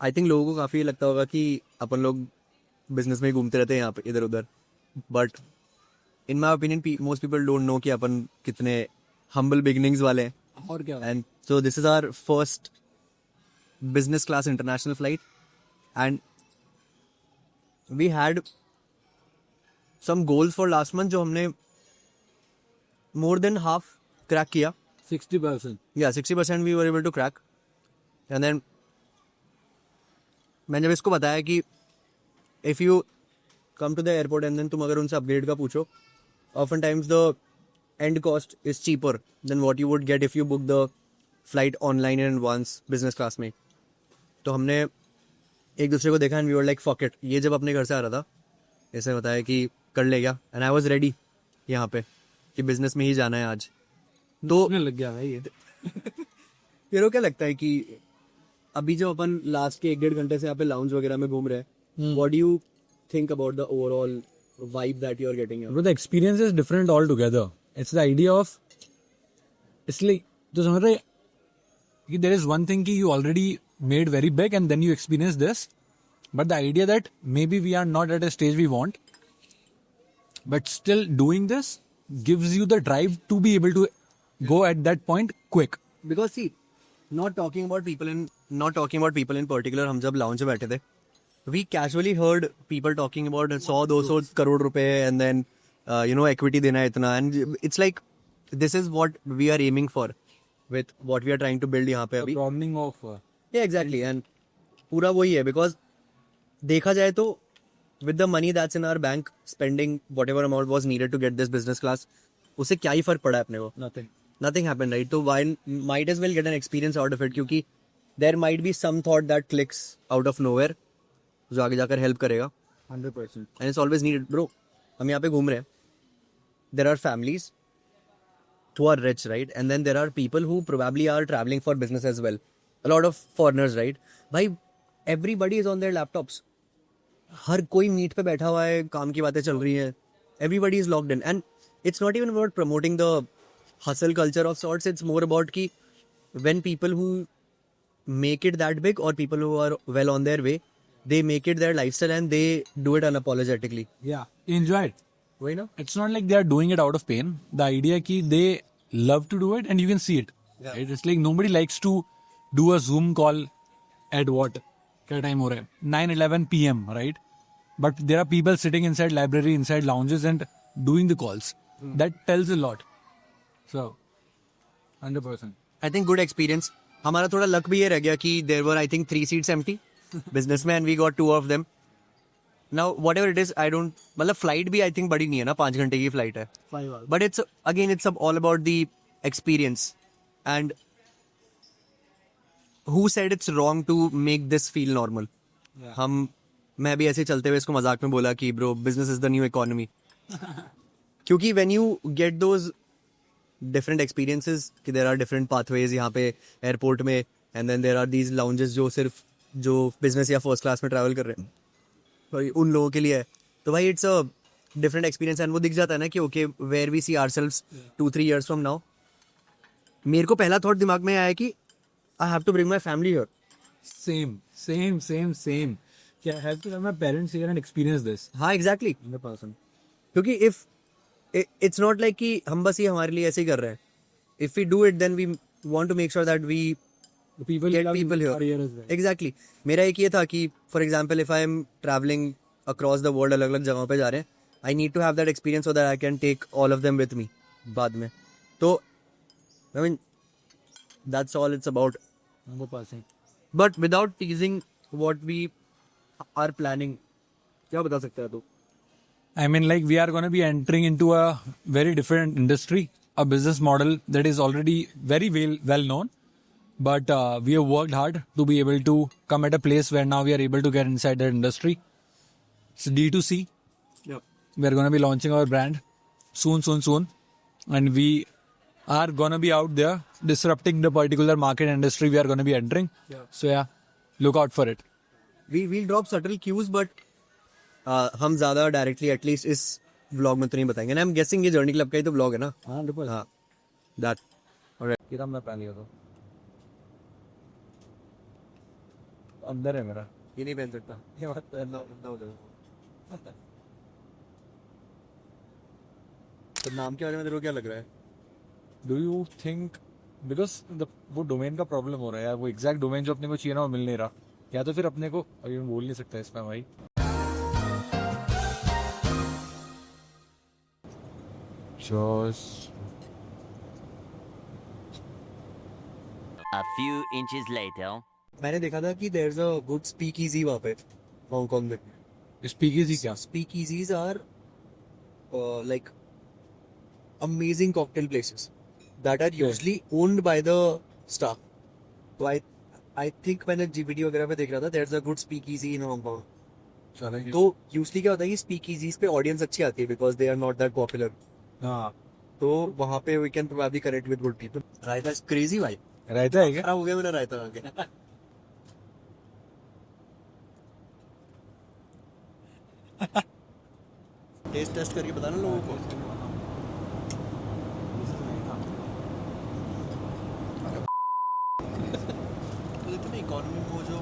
I think लोगों को काफ़ी लगता होगा कि अपन लोग बिजनेस में ही घूमते रहते हैं यहाँ पे इधर उधर, but in my opinion most people don't know कि अपन कितने हम्बल बिगिनिंग्स वाले हैं. और क्या. And so this is our first business class international flight, and we had some goals for last month जो हमने more than half crack किया. 60%. Yeah, 60% we were able to crack. And then मैंने जब इसको बताया कि if you come to the airport and then तुम अगर उनसे upgrade का पूछो, oftentimes the end cost is cheaper than what you would get if you book the flight online in advance business class में. तो हमने एक दूसरे को देखा and we were like fuck it. ये जब अपने घर से आ रहा था ऐसे बताया कि कर ले गया, एंड आई वाज रेडी यहाँ पे कि बिजनेस में ही जाना है आज. तो लग गया भाई ये. तेरे को क्या लगता है कि अभी जो अपन लास्ट के 1-1.5 घंटे से यहाँ पे लाउंज वगैरह में घूम रहे हैं, what do you think about the overall vibe that you are getting? Bro, the experience is different altogether. It's the idea of, it's like, तो समझ रहे कि there is one thing कि you already made very big and then you experience this, but the idea that maybe we are not at a stage we want, but still doing this gives you the drive to be able to go at that point quick. Because see, not talking about people in particular, हम जब lounge में बैठे थे, we casually heard people talking about 100-200 crore रुपए and then equity देना है इतना, and it's like this is what we are aiming for with what we are trying to build यहाँ पे अभी. Broadening of Yeah, exactly. And पूरा वही है, because देखा जाए तो with the money that's in our bank, spending whatever amount was needed to get this business class, उससे क्या ही फर्क पड़ा है अपने को? Nothing happened, right? तो why might as well get an experience out of it, क्योंकि there might be some thought that clicks out of nowhere जो आगे जाकर help करेगा. 100%. And it's always needed. Bro, हम यहाँ पे घूम रहे हैं. There are families who are rich, right? And then there are people who probably are traveling for business as well. A lot of foreigners, right? भाई everybody is on their laptops. हर कोई meet पे बैठा हुआ है, काम की बातें चल रही हैं. Everybody is logged in, and it's not even about promoting the hustle culture of sorts. It's more about कि when people who make it that big or people who are well on their way, they make it their lifestyle and they do it unapologetically. Yeah, enjoy it. वही ना? It's not like they are doing it out of pain. The idea कि they love to do it and you can see it. Yeah. Right? It's like nobody likes to do a Zoom call at what? क्या time हो रहा है? 9:11 p.m. right? But there are people sitting inside library, inside lounges and doing the calls. That tells a lot. So, 100%. I think good experience. हमारा थोड़ा luck भी ये रह गया कि there were I think 3 seats empty business में, and we got 2 of them. Now whatever it is, I don't, मतलब flight भी I think बड़ी नहीं है ना, 5 घंटे की flight है. 5 hours. But it's all about the experience. And who said it's wrong to make this feel normal? Yeah. मैं भी ऐसे चलते हुए इसको मजाक में बोला कि bro, business is the new economy. क्योंकि when you get those different experiences कि there are different pathways यहाँ पे airport में, and then there are these lounges जो सिर्फ जो business या first class में travel कर रहे हैं, भाई उन लोगों के लिए है. तो भाई it's a different experience, and वो दिख जाता है ना कि okay, where we see ourselves 2-3 years from now. मेरे को पहला थॉट दिमाग में आया कि I have to bring my family here. Same. I have to have my parents here and experience this. हाँ, exactly. 100%. क्योंकि if it's not like कि हम बस ये हमारे लिए ऐसे ही कर रहे हैं. If we do it, then we want to make sure that we The people get love people are here. here as well. Exactly. मेरा एक ये था कि for example, if I am traveling across the world, अलग अलग जगहों पे जा रहे हैं, I need to have that experience so that I can take all of them with me बाद में. तो I mean, that's all it's about. 100%. But without teasing what we are planning, क्या बता सकते हैं तू? I mean, like, we are going to be entering into a very different industry, a business model that is already very well known. But we have worked hard to be able to come at a place where now we are able to get inside that industry. It's D2C. Yep. We are going to be launching our brand soon. And we are going to be out there disrupting the particular market industry we are going to be entering. Yeah. So yeah, look out for it. We'll drop subtle cues, but हम ज़्यादा directly at least इस vlog में तो नहीं बताएंगे. I'm guessing ये journey club का ही तो व्लॉग है ना? 100%. हाँ, that. कितना मैं पहन लिया था. अंदर है मेरा. ये नहीं पहन सकता. ये बात है. तो नाम के बारे में तेरे को क्या लग रहा है? Do you think because वो डोमेन का प्रॉब्लम हो रहा है यार, वो एग्जैक्ट डोमेन जो अपने को चाहिए ना वो मिल नहीं रहा, या तो फिर अपने को अभी मैं बोल नहीं सकता इसमें भाई. Just A few inches later. मैंने देखा था कि there is a good speakeasy वहाँ पे हांगकांग में. स्पीकेजी क्या? Speak easies are like amazing cocktail places that are usually owned by the staff. So I think मैंने वीडियो वगैरह पे देख रहा था there's a good speakeasy in Hong Kong. चलेंगे. तो यूजली क्या होता है कि speakeasies पे ऑडियंस अच्छी आती है because they are not that popular. हाँ. तो वहाँ पे we can probably connect with good people. Raita is crazy भाई. रहता है क्या? खराब हो गया मेरा रायता आके. टेस्ट करके बताना लोगों को. तो ना इकोनॉमी वो जो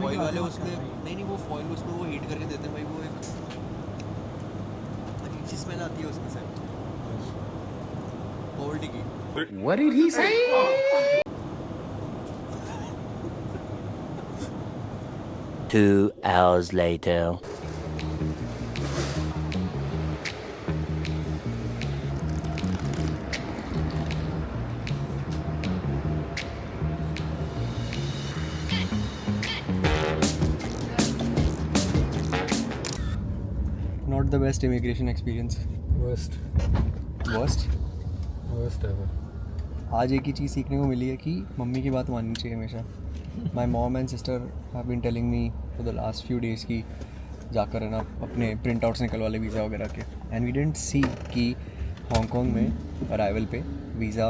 फॉइल वाले उसमें नहीं वो फॉइल उसमें वो हीट करके देते हैं भाई. वो एक अजीब सी स्मेल आती है उसमें से कोल्ड की. What did he say? 2 hours later. Not the best immigration experience. Worst. Worst. Worst ever. आज एक ही चीज़ सीखने को मिली है कि मम्मी की बात माननी चाहिए हमेशा. My mom and sister have been telling me for the last few days की जाकर है ना अपने प्रिंट आउट्स निकलवा ले वीज़ा वगैरह के. एंड वी डिडंट सी कि हांगकांग में अराइवल पे वीज़ा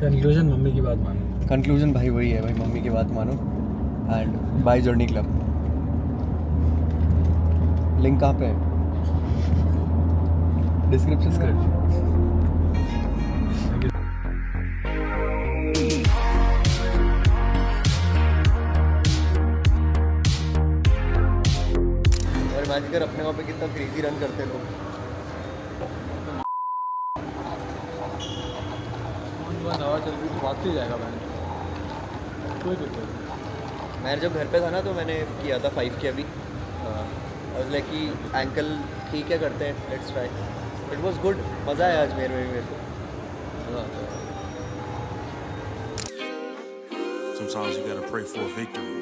कंक्लूजन मम्मी की बात मानो. कंक्लूजन भाई वही है भाई, मम्मी की बात मानो and by journey club. Link कहाँ पे है? डिस्क्रिप्शन में. और इमेजिन कर अपने वहाँ पे कितना क्रेजी रन करते हैं लोग. हवा चल रही तो भागते जाएगा मैंने. कोई दिक्कत नहीं. मैं जब घर पे था ना तो मैंने किया था 5 के अभी. और लाइक कि एंकल ठीक है करते हैं, let's try. It was good. मज़ा आया आज मेरे को. Sometimes you gotta pray for a victory.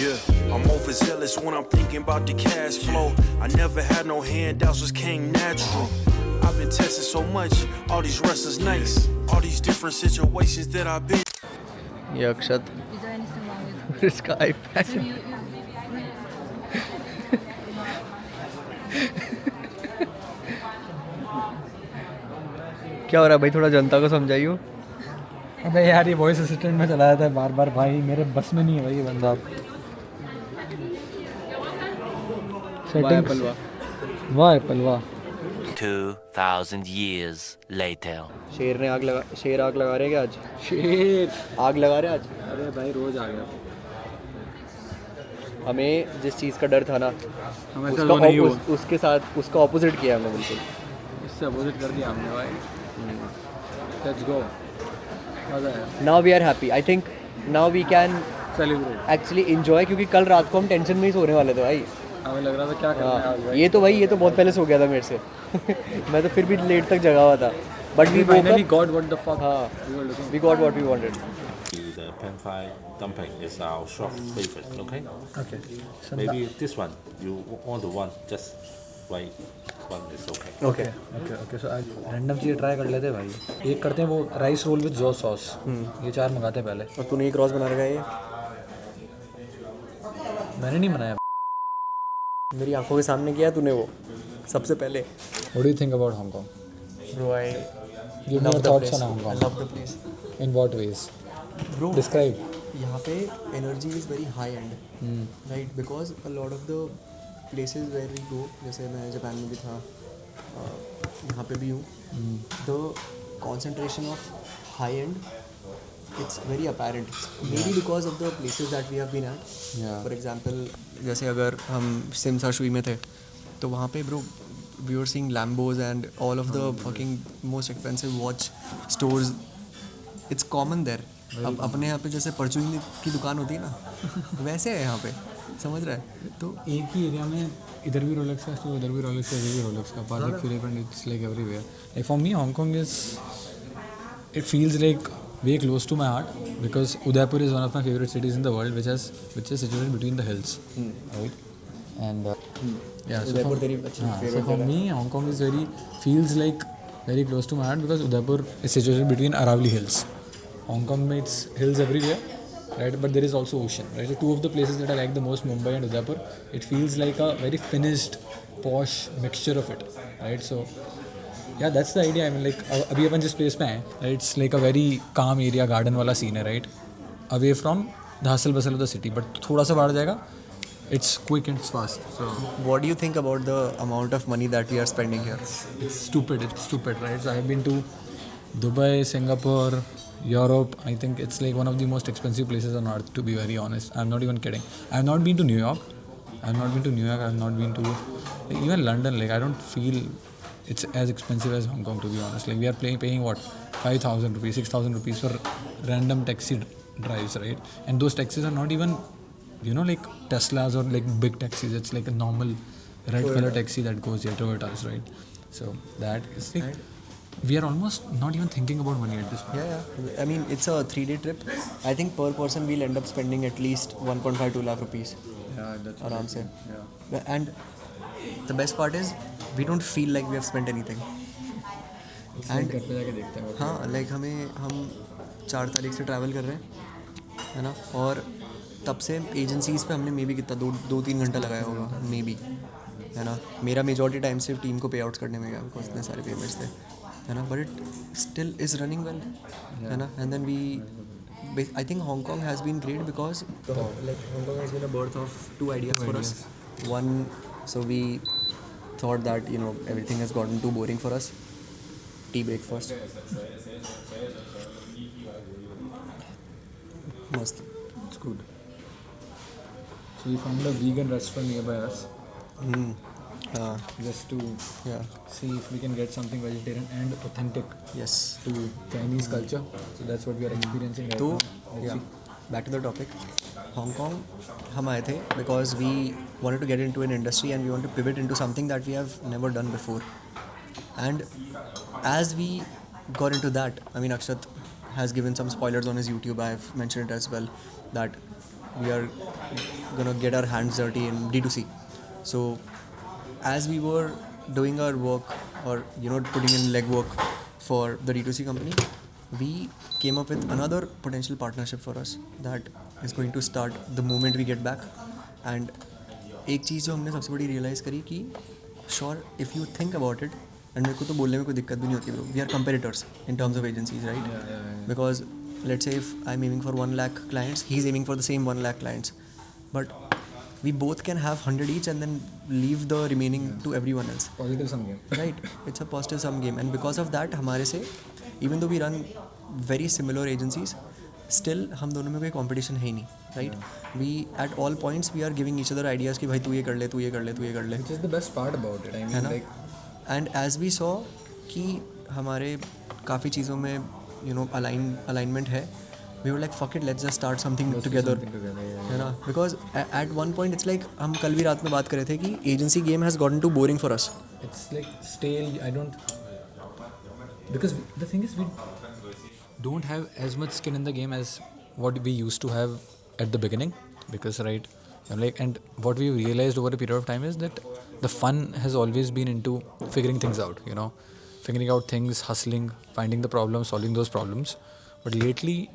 Yeah, I'm overzealous when I'm thinking about the cash flow. I never had no handouts, just came natural. I've been tested so much, all these wrestlers nice, all these different situations that I've been. ये अक्षत Is there anything wrong with इसका iPad. क्या हो रहा है भाई? थोड़ा जनता को समझाइयो. अबे यार ये वॉइस असिस्टेंट में चला जाता है बार बार भाई, मेरे बस में नहीं है भाई ये बंदा. पलवा. वाह पलवा. 2,000 years later. शेर आग लगा रहे हैं क्या आज? शेर आग लगा रहे हैं आज. अरे भाई रोज आ गया. हमें जिस चीज़ का डर था ना हमें तो नहीं हुआ. उसके साथ उसका ऑपोजिट किया हमने बिल्कुल. इससे अपोजिट कर दिया हमने भाई. Let's go. मजा आया. Now we are happy. I think now we can celebrate. Actually enjoy, क्योंकि कल रात को हम टेंशन में ही सोने वाले थे भाई. हमें लग रहा था क्या करना है आज भाई. ये तो बहुत पहले सो गया था मेरे से. मैं तो फिर भी लेट तक जगा हुआ था. But we finally got what the fuck हाँ, we were looking. We got what we wanted. The pan fried dumpling is our shop favorite, okay? Okay. Maybe this one, you want the one, just white one is okay. Okay. Okay so आज random चीज़ try कर लेते हैं भाई. एक करते हैं वो rice role with जो सॉस. ये 4 मंगाते हैं पहले. और तूने एक क्रॉस बना रखा है ये. मैंने नहीं बनाया. मेरी आंखों के सामने किया तूने वो सबसे पहले. What do you think about Hong Kong? Bro I give me love your the thoughts place. On I Hong Kong. love the place. In what ways? Bro, describe. यहाँ पे energy is very high and, right? Because a lot of the places where we go, जैसे मैं Japan में भी था, यहाँ पे भी हूँ, the concentration of high end, it's very apparent. Maybe because of the places that we have been at. Yeah. For example, जैसे अगर हम सिमसा शुई में थे, तो वहाँ पे bro, we were seeing Lambos and all of the fucking most expensive watch stores. It's common there. अब अपने यहाँ पे जैसे परचून की दुकान होती है ना, वैसे है यहाँ पे, समझ रहा है? तो एक ही एरिया में इधर भी रोलेक्स का स्टोर, उधर भी रोलेक्स का, इधर भी रोलेक्स का, Patek Philippe and it's like everywhere. Like for me, Hong Kong is, it feels like very close to my heart because Udaipur is one of my favorite cities in the world, which is situated between the hills, right? And yeah, so Udaipur for, तेरी अच्छी so favorite for me, Hong Kong is feels like very close to my heart because Udaipur is situated between Aravalli Hills. Hong Kong makes hills everywhere, right? But there is also ocean, right? So two of the places that I like the most, Mumbai and Udaipur, it feels like a very finished, posh mixture of it, right? So yeah, that's the idea. I mean, like अभी अपन जिस place पे हैं, right? It's like a very calm area, garden वाला scene है, right? Away from the hustle bustle of the city, but थोड़ा सा बाहर जाएगा, it's quick and it's fast. So what do you think about the amount of money that we are spending here? it's stupid, right? So I've been to Dubai, Singapore, Europe. I think it's like one of the most expensive places on earth, to be very honest. I'm not even kidding. I've not been to New York. I've not been to like, even London. Like I don't feel it's as expensive as Hong Kong, to be honest. Like we are paying what, 5,000 rupees, 6,000 rupees for random taxi drives, right? And those taxis are not even, you know, like Teslas or like big taxis. It's like a normal red color taxi that goes here, Toyotas, right? So that is like, we are almost not even thinking about money at this point. Yeah. I mean, it's a 3-day trip. I think per person we'll end up spending at least 1.5-2 lakh rupees. Yeah, that's आराम से. And the best part is we don't feel like we have spent anything. And घर पे जाके देखते हैं. हाँ, like हम 4 तारीख से ट्रैवल कर रहे हैं, है ना? और तब से एजेंसीज़ पे हमने मे बी कितना 2-3 घंटा लगाया होगा, मे बी, है ना? मेरा मेजॉरिटी टाइम सिर्फ टीम को पे आउट्स करने में गया बिकॉज इतने सारे पेमेंट्स थे, है ना? But it still is running well, है ना? And then we, I think Hong Kong has been great because like Hong Kong has been a birth of 2 ideas for us. One, so we thought that, you know, everything has gotten too boring for us. Tea break first. Must. It's good. So we found a vegan restaurant nearby us just to Yeah. see if we can get something vegetarian and authentic Yes. to Chinese culture. So that's what we are experiencing right तो now. yeah, back to the topic. Hong Kong हम आए थे because we wanted to get into an industry and we want to pivot into something that we have never done before. And as we got into that, I mean, Akshat has given some spoilers on his YouTube. I have mentioned it as well that we are gonna get our hands dirty in D2C. So as we were doing our work, or you know, putting in legwork for the D2C company, we came up with another potential partnership for us that is going to start the moment we get back. And एक चीज़ जो हमने सबसे बड़ी realise करी कि sure if you think about it, and मेरे को तो बोलने में कोई दिक्कत भी नहीं होती, we are comparators in terms of agencies, right? Because let's say if I am aiming for 1 lakh clients, he is aiming for the same 1 lakh clients, but we both can have 100 each and then leave the remaining to everyone else. Positive sum game. Right, it's a positive sum game, and because of that हमारे से, even though we run very similar agencies, still हम दोनों में कोई competition है ही नहीं, right? We at all points we are giving each other ideas कि भाई तू ये कर ले, तू ये कर ले, तू ये कर ले, Which is the best part about it. I है mean, ना? like, And as we saw कि हमारे काफ़ी चीज़ों में you know alignment है, we were like fuck it, let's just start something together, है ना? Because at one point it's like हम कल भी रात में बात कर रहे थे कि agency game has gotten too boring for us. it's like stale. I don't, because the thing is we don't have as much skin in the game as what we used to have at the beginning, because right, and what we realized over a period of time is that the fun has always been into figuring things out, you know, figuring out things, hustling, finding the problems, solving those problems. But lately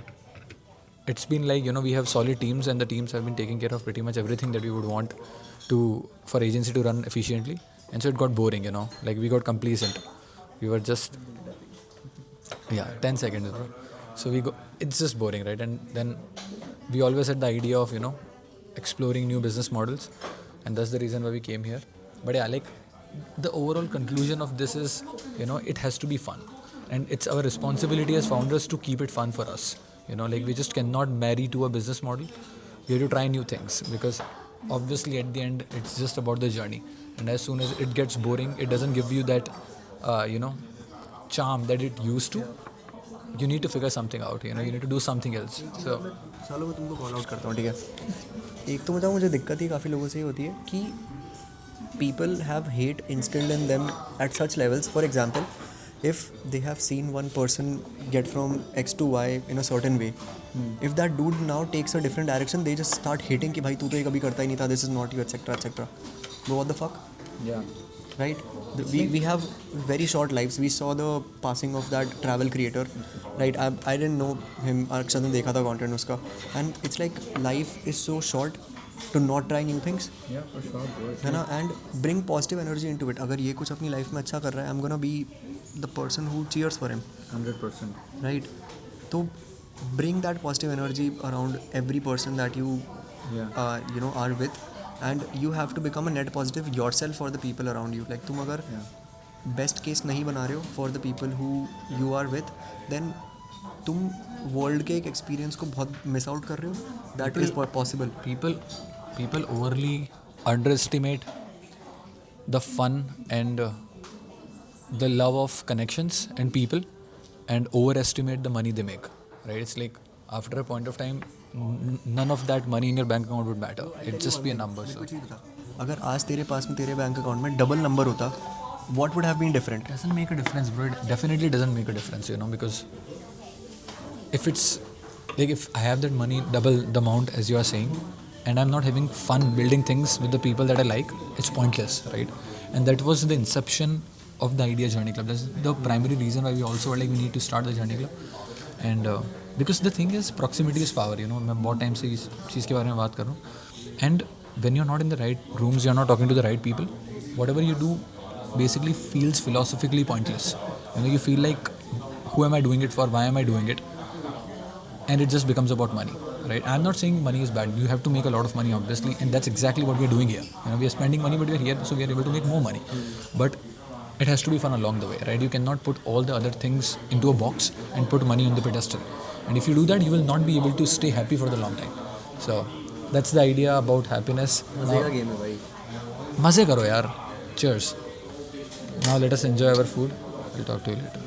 it's been like, you know, we have solid teams and the teams have been taking care of pretty much everything that we would want to for agency to run efficiently, and so it got boring, you know, like we got complacent. We were just 10 seconds, bro. So it's just boring, right? And then we always had the idea of, you know, exploring new business models. and that's the reason why we came here. But yeah, like the overall conclusion of this is, you know, it has to be fun, and it's our responsibility as founders to keep it fun for us. You know, like we just cannot marry to a business model. We have to try new things, because obviously at the end it's just about the journey, and as soon as it gets boring, it doesn't give you that you know, charm that it used to. You need to figure something out, you know, you need to do something else. So सालों में तुमको call out करता हूँ, ठीक है? एक तो बताओ, मुझे दिक्कत ही काफ़ी लोगों से ये होती है कि people have hate instilled in them at such levels. For example, if they have seen one person get from X to Y in a certain way, if that dude now takes a different direction, they just start hating कि भाई तू तो ये कभी करता ही नहीं था, this is not you, etc, etc. Bro, what the fuck? yeah, Right? We have very short lives. We saw the passing of that travel creator, right? I didn't know him. Akshat ने देखा था content उसका, and it's like life is so short to not try new things. yeah, for sure, bro. है ना? And bring positive energy into it. अगर ये कुछ अपनी लाइफ में अच्छा कर रहा है, I'm gonna be the person who cheers for him, 100%. right? तो bring that positive energy around every person that you you know are with, and you have to become a net positive yourself for the people around you. Like तुम अगर best case नहीं बना रहे हो for the people who you are with, then तुम world के एक experience को बहुत मिस आउट कर रहे हो. That is possible. People overly underestimate the fun and the love of connections and people, and overestimate the money they make, right? It's like after a point of time, none of that money in your bank account would matter. It'd just be a number. So अगर आज तेरे पास में तेरे bank account में double number होता, what would have been different? it doesn't make a difference, bro. It definitely doesn't make a difference, you know, because if it's like, if I have that money double the amount as you are saying, and I'm not having fun building things with the people that I like, it's pointless, right? And that was the inception of the idea Journey Club. That's the primary reason why we also were like, we need to start the Journey Club. And because the thing is, proximity is power, you know. मैं बहुत time से इस चीज़ के बारे में बात कर रहा हूँ. And when you're not in the right rooms, you're not talking to the right people, whatever you do basically feels philosophically pointless. You know, you feel like, who am I doing it for? Why am I doing it? And it just becomes about money, right? I'm not saying money is bad. You have to make a lot of money, obviously, and that's exactly what we're doing here. You know, we are spending money, but we're here, so we are able to make more money. But it has to be fun along the way, right? You cannot put all the other things into a box and put money on the pedestal. And if you do that, you will not be able to stay happy for the long time. So that's the idea about happiness. मजे का game है भाई. मजे करो यार. Cheers. Now let us enjoy our food. I'll talk to you later.